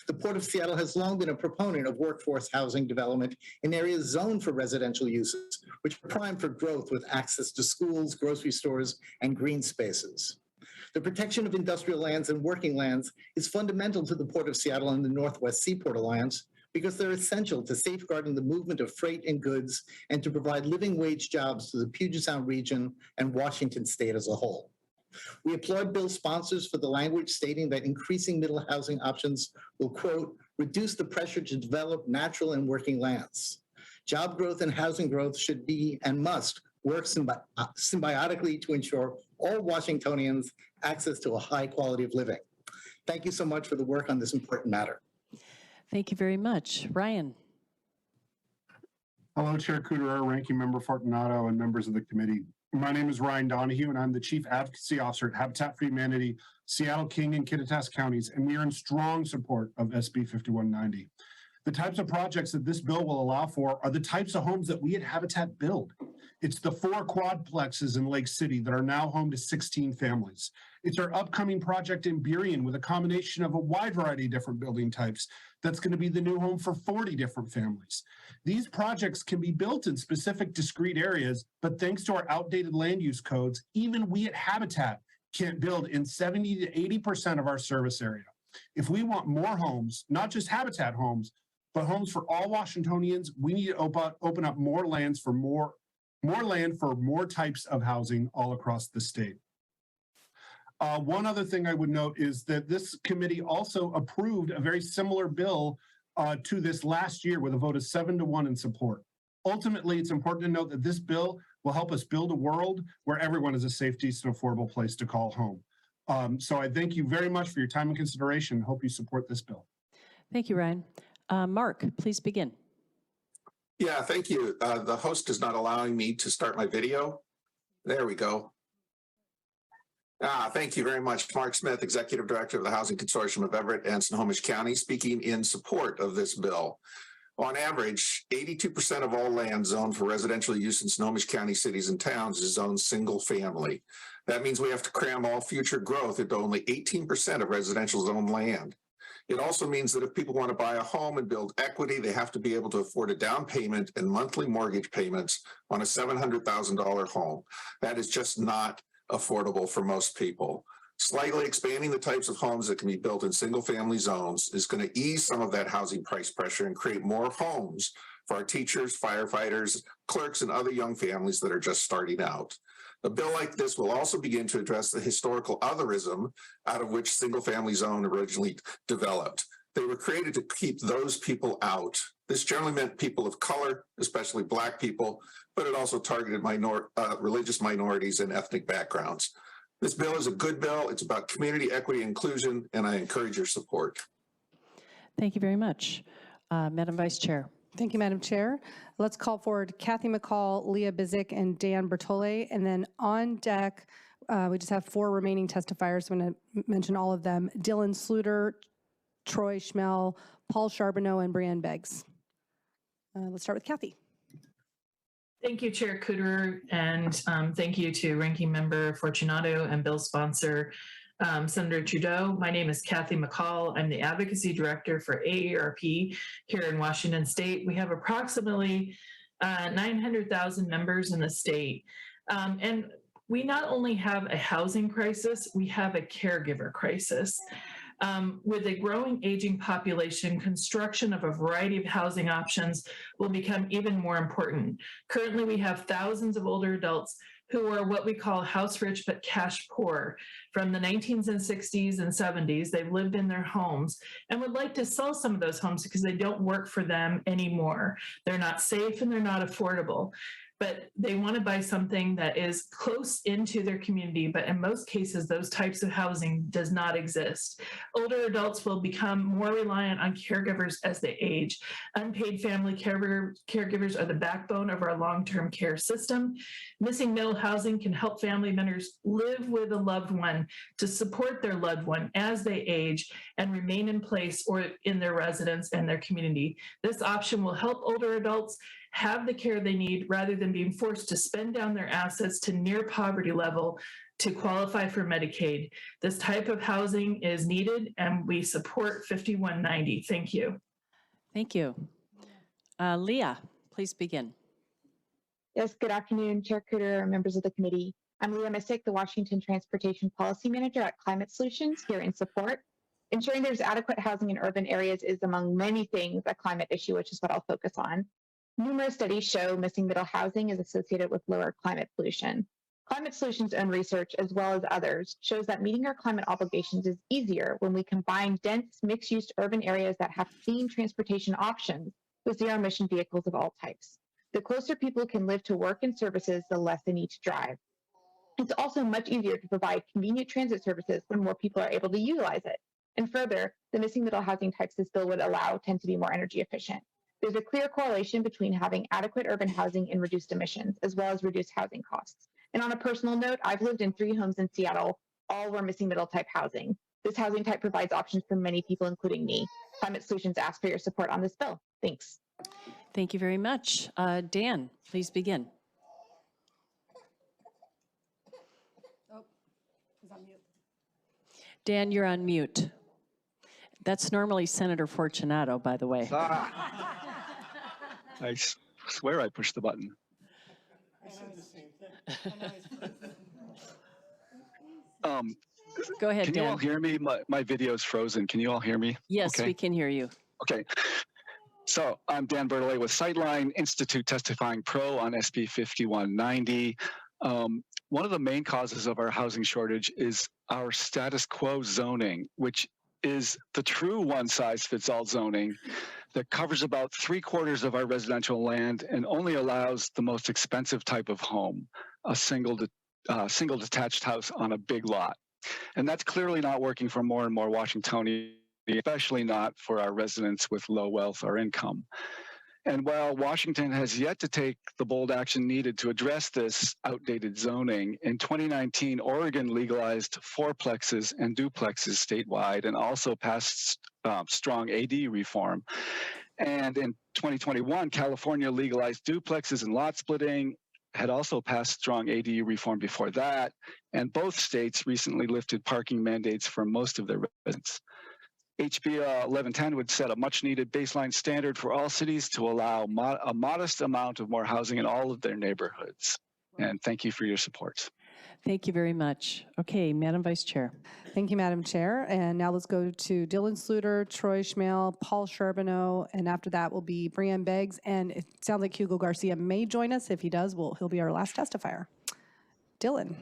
The Port of Seattle has long been a proponent of workforce housing development in areas zoned for residential uses, which are primed for growth with access to schools, grocery stores, and green spaces. The protection of industrial lands and working lands is fundamental to the Port of Seattle and the Northwest Seaport Alliance because they're essential to safeguarding the movement of freight and goods and to provide living wage jobs to the Puget Sound region and Washington state as a whole. We applaud bill sponsors for the language stating that increasing middle housing options will, quote, reduce the pressure to develop natural and working lands. Job growth and housing growth should be and must work symbiotically to ensure all Washingtonians access to a high quality of living. Thank you so much for the work on this important matter. Thank you very much. Ryan. Hello, Chair Cooter, Ranking Member Fortunato, and members of the committee. My name is Ryan Donahue, and I'm the Chief Advocacy Officer at Habitat for Humanity, Seattle, King, and Kittitas counties, and we are in strong support of SB 5190. The types of projects that this bill will allow for are the types of homes that we at Habitat build. It's the 4 quadplexes in Lake City that are now home to 16 families. It's our upcoming project in Burien with a combination of a wide variety of different building types that's going to be the new home for 40 different families. These projects can be built in specific discrete areas, but thanks to our outdated land use codes, even we at Habitat can't build in 70 to 80% of our service area. If we want more homes, not just Habitat homes, but homes for all Washingtonians, we need to open up more land for more types of housing all across the state. One other thing I would note is that this committee also approved a very similar bill to this last year with a vote of 7-1 in support. Ultimately, it's important to note that this bill will help us build a world where everyone is a safe, decent, affordable place to call home. So I thank you very much for your time and consideration. Hope you support this bill. Thank you, Ryan. Mark, please begin. Yeah, thank you. The host is not allowing me to start my video. There we go. Thank you very much. Mark Smith, Executive Director of the Housing Consortium of Everett and Snohomish County, speaking in support of this bill. On average, 82% of all land zoned for residential use in Snohomish County cities and towns is zoned single family. That means we have to cram all future growth into only 18% of residential zoned land. It also means that if people want to buy a home and build equity, they have to be able to afford a down payment and monthly mortgage payments on a $700,000 home. That is just not affordable for most people. Slightly expanding the types of homes that can be built in single-family zones is going to ease some of that housing price pressure and create more homes for our teachers, firefighters, clerks, and other young families that are just starting out. A bill like this will also begin to address the historical otherism out of which single-family zone originally developed. They were created to keep those people out. This generally meant people of color, especially Black people, but it also targeted religious minorities and ethnic backgrounds. This bill is a good bill. It's about community equity and inclusion, and I encourage your support. Thank you very much. Madam Vice Chair. Thank you, Madam Chair. Let's call forward Kathy McCall, Leah Bizik, and Dan Bertole. And then on deck, we just have 4 remaining testifiers. I'm going to mention all of them. Dylan Sluter, Troy Schmel, Paul Charbonneau, and Brienne Beggs. Let's start with Kathy. Thank you, Chair Cooter, and thank you to Ranking Member Fortunato and Bill sponsor, Senator Trudeau. My name is Kathy McCall. I'm the Advocacy Director for AARP here in Washington State. We have approximately 900,000 members in the state. And we not only have a housing crisis, we have a caregiver crisis. With a growing aging population, construction of a variety of housing options will become even more important. Currently, we have thousands of older adults who are what we call house rich but cash poor. From the 1960s and 70s, they've lived in their homes and would like to sell some of those homes because they don't work for them anymore. They're not safe and they're not affordable. But they want to buy something that is close into their community, but in most cases, those types of housing does not exist. Older adults will become more reliant on caregivers as they age. Unpaid family caregivers are the backbone of our long-term care system. Missing middle housing can help family members live with a loved one to support their loved one as they age and remain in place or in their residence and their community. This option will help older adults have the care they need rather than being forced to spend down their assets to near poverty level to qualify for Medicaid. This type of housing is needed and we support 5190. Thank you. Thank you. Leah, please begin. Yes, good afternoon, Chair Cooter, members of the committee. I'm Leah Missick, the Washington Transportation Policy Manager at Climate Solutions, here in support. Ensuring there's adequate housing in urban areas is among many things a climate issue, which is what I'll focus on. Numerous studies show missing middle housing is associated with lower climate pollution. Climate Solutions' own research, as well as others, shows that meeting our climate obligations is easier when we combine dense, mixed-use urban areas that have clean transportation options with zero-emission vehicles of all types. The closer people can live to work and services, the less they need to drive. It's also much easier to provide convenient transit services when more people are able to utilize it. And further, the missing middle housing types this bill would allow tend to be more energy efficient. There's a clear correlation between having adequate urban housing and reduced emissions, as well as reduced housing costs. And on a personal note, I've lived in 3 homes in Seattle. All were missing middle type housing. This housing type provides options for many people, including me. Climate Solutions asks for your support on this bill. Thanks. Thank you very much. Dan, please begin. Oh, he's on mute. Dan, you're on mute. That's normally Senator Fortunato, by the way. I swear I pushed the button. Go ahead, Can Dan. you all hear me? My video's frozen. Can you all hear me? Yes, okay. We can hear you. Okay. So I'm Dan Bertole with Siteline Institute testifying pro on SB 5190. One of the main causes of our housing shortage is our status quo zoning, which is the true one-size-fits-all zoning that covers about 3/4 of our residential land and only allows the most expensive type of home, a single detached house on a big lot. And that's clearly not working for more and more Washingtonians, especially not for our residents with low wealth or income. And while Washington has yet to take the bold action needed to address this outdated zoning, in 2019, Oregon legalized fourplexes and duplexes statewide and also passed strong AD reform. And in 2021, California legalized duplexes and lot splitting, had also passed strong AD reform before that, and both states recently lifted parking mandates for most of their residents. HB 1110 would set a much-needed baseline standard for all cities to allow a modest amount of more housing in all of their neighborhoods. And thank you for your support. Thank you very much. Okay, Madam Vice Chair. Thank you, Madam Chair. And now let's go to Dylan Sluter, Troy Schmel, Paul Charbonneau, and after that will be Brienne Beggs. And it sounds like Hugo Garcia may join us. If he does, he'll be our last testifier. Dylan.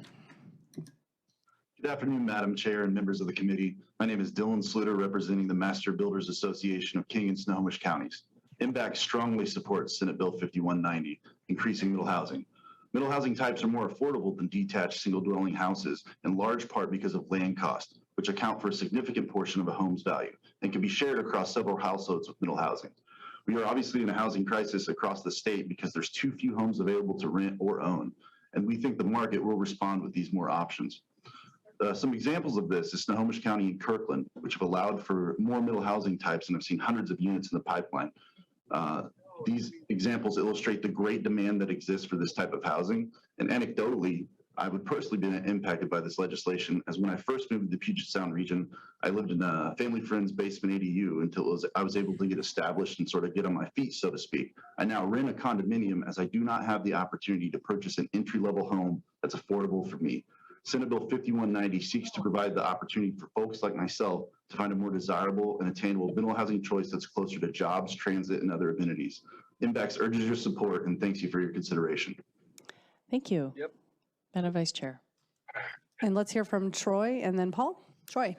Good afternoon, Madam Chair and members of the committee. My name is Dylan Sluter, representing the Master Builders Association of King and Snohomish Counties. MBAC strongly supports Senate Bill 5190, increasing middle housing. Middle housing types are more affordable than detached single-dwelling houses, in large part because of land cost, which account for a significant portion of a home's value and can be shared across several households with middle housing. We are obviously in a housing crisis across the state because there's too few homes available to rent or own, and we think the market will respond with these more options. Some examples of this is Snohomish County and Kirkland, which have allowed for more middle housing types and have seen hundreds of units in the pipeline. These examples illustrate the great demand that exists for this type of housing. And anecdotally, I would personally be impacted by this legislation, as when I first moved to the Puget Sound region, I lived in a family friend's basement ADU until I was able to get established and sort of get on my feet, so to speak. I now rent a condominium as I do not have the opportunity to purchase an entry-level home that's affordable for me. Senate Bill 5190 seeks to provide the opportunity for folks like myself to find a more desirable and attainable middle housing choice that's closer to jobs, transit, and other amenities. MBAX urges your support and thanks you for your consideration. Thank you. Yep. Madam Vice Chair. And let's hear from Troy and then Paul. Troy.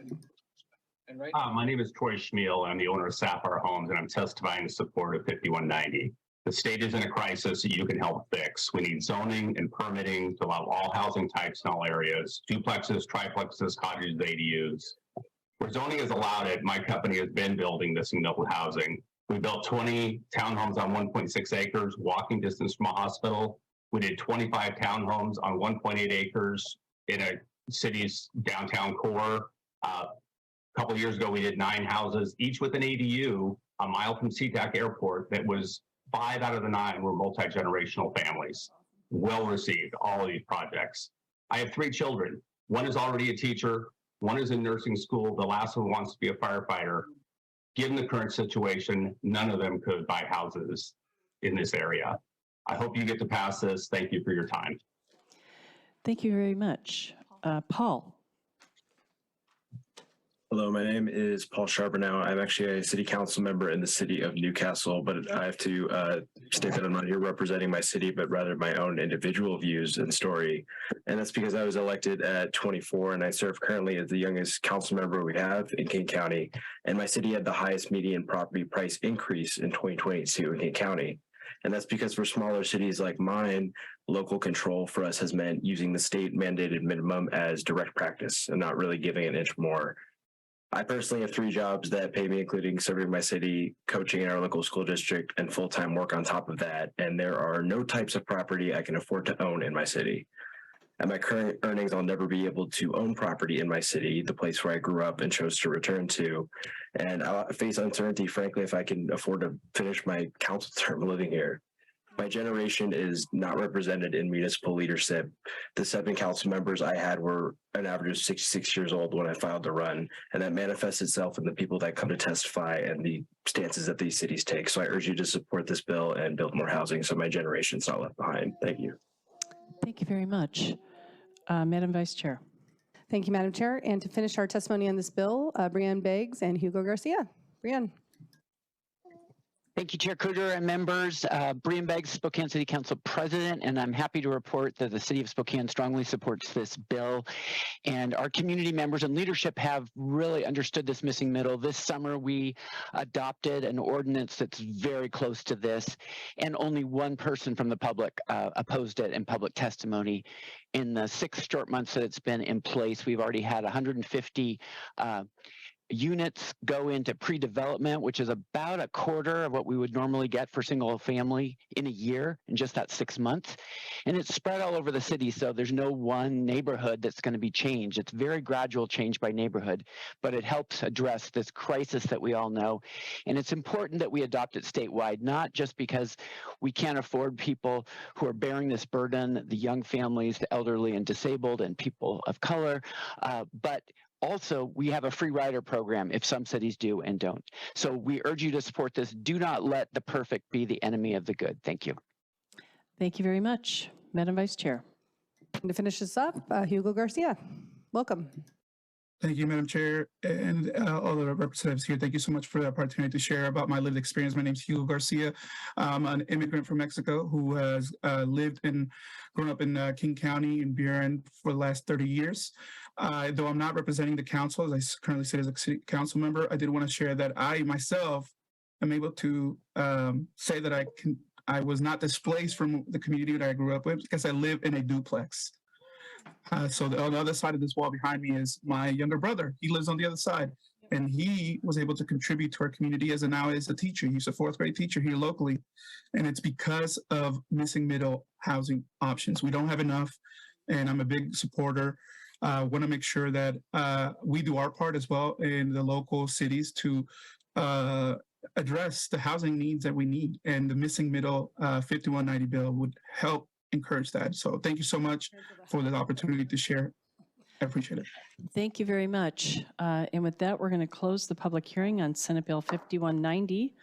My name is Troy Schmiel. I'm the owner of Saphire Homes, and I'm testifying in support of 5190. The state is in a crisis that you can help fix. We need zoning and permitting to allow all housing types in all areas, duplexes, triplexes, cottages, ADUs. Where zoning is allowed it, my company has been building this in middle housing. We built 20 townhomes on 1.6 acres, walking distance from a hospital. We did 25 townhomes on 1.8 acres in a city's downtown core. A couple of years ago, we did 9 houses, each with an ADU, a mile from Seatac Airport, that was 5 out of the 9 were multi-generational families. Well received, all of these projects. I have 3 children. One is already a teacher, one is in nursing school, the last one wants to be a firefighter. Given the current situation, none of them could buy houses in this area. I hope you get to pass this. Thank you for your time. Thank you very much. Paul. Hello, my name is Paul Charbonneau. I'm actually a city council member in the city of Newcastle, but I have to state that I'm not here representing my city, but rather my own individual views and story. And that's because I was elected at 24 and I serve currently as the youngest council member we have in King County. And my city had the highest median property price increase in 2022 in King County. And that's because for smaller cities like mine, local control for us has meant using the state mandated minimum as direct practice and not really giving an inch more. I personally have 3 jobs that pay me, including serving my city, coaching in our local school district, and full-time work on top of that. And there are no types of property I can afford to own in my city. At my current earnings, I'll never be able to own property in my city, the place where I grew up and chose to return to. And I'll face uncertainty, frankly, if I can afford to finish my council term living here. My generation is not represented in municipal leadership. The 7 council members I had were an average of 66 years old when I filed to run, and that manifests itself in the people that come to testify and the stances that these cities take. So I urge you to support this bill and build more housing so my generation's not left behind. Thank you. Thank you very much. Madam Vice Chair. Thank you, Madam Chair. And to finish our testimony on this bill, Brienne Beggs and Hugo Garcia. Brienne. Thank you, Chair Cooter and members. Brienne Beggs, Spokane City Council President, and I'm happy to report that the City of Spokane strongly supports this bill. And our community members and leadership have really understood this missing middle. This summer, we adopted an ordinance that's very close to this, and only 1 person from the public opposed it in public testimony. In the 6 short months that it's been in place, we've already had 150 units go into pre-development, which is about a quarter of what we would normally get for single family in a year in just that 6 months. And it's spread all over the city, so there's no one neighborhood that's going to be changed. It's very gradual change by neighborhood, but it helps address this crisis that we all know. And it's important that we adopt it statewide, not just because we can't afford people who are bearing this burden, the young families, the elderly and disabled and people of color, but also, we have a free rider program if some cities do and don't. So we urge you to support this. Do not let the perfect be the enemy of the good. Thank you. Thank you very much. Madam Vice Chair. And to finish this up, Hugo Garcia. Welcome. Thank you, Madam Chair, and all the representatives here. Thank you so much for the opportunity to share about my lived experience. My name is Hugo Garcia. I'm an immigrant from Mexico who has lived and grown up in King County in Burien for the last 30 years. Though I'm not representing the council, as I currently sit as a city council member, I did want to share that I myself am able to say that I was not displaced from the community that I grew up with because I live in a duplex. So on the other side of this wall behind me is my younger brother. He lives on the other side, and he was able to contribute to our community as now is a teacher. He's a 4th grade teacher here locally, and it's because of missing middle housing options. We don't have enough, and I'm a big supporter. Want to make sure that we do our part as well in the local cities to address the housing needs that we need, and the missing middle 5190 bill would help encourage that. So thank you so much for the opportunity to share. I appreciate it. Thank you very much. And with that, we're going to close the public hearing on Senate Bill 5190.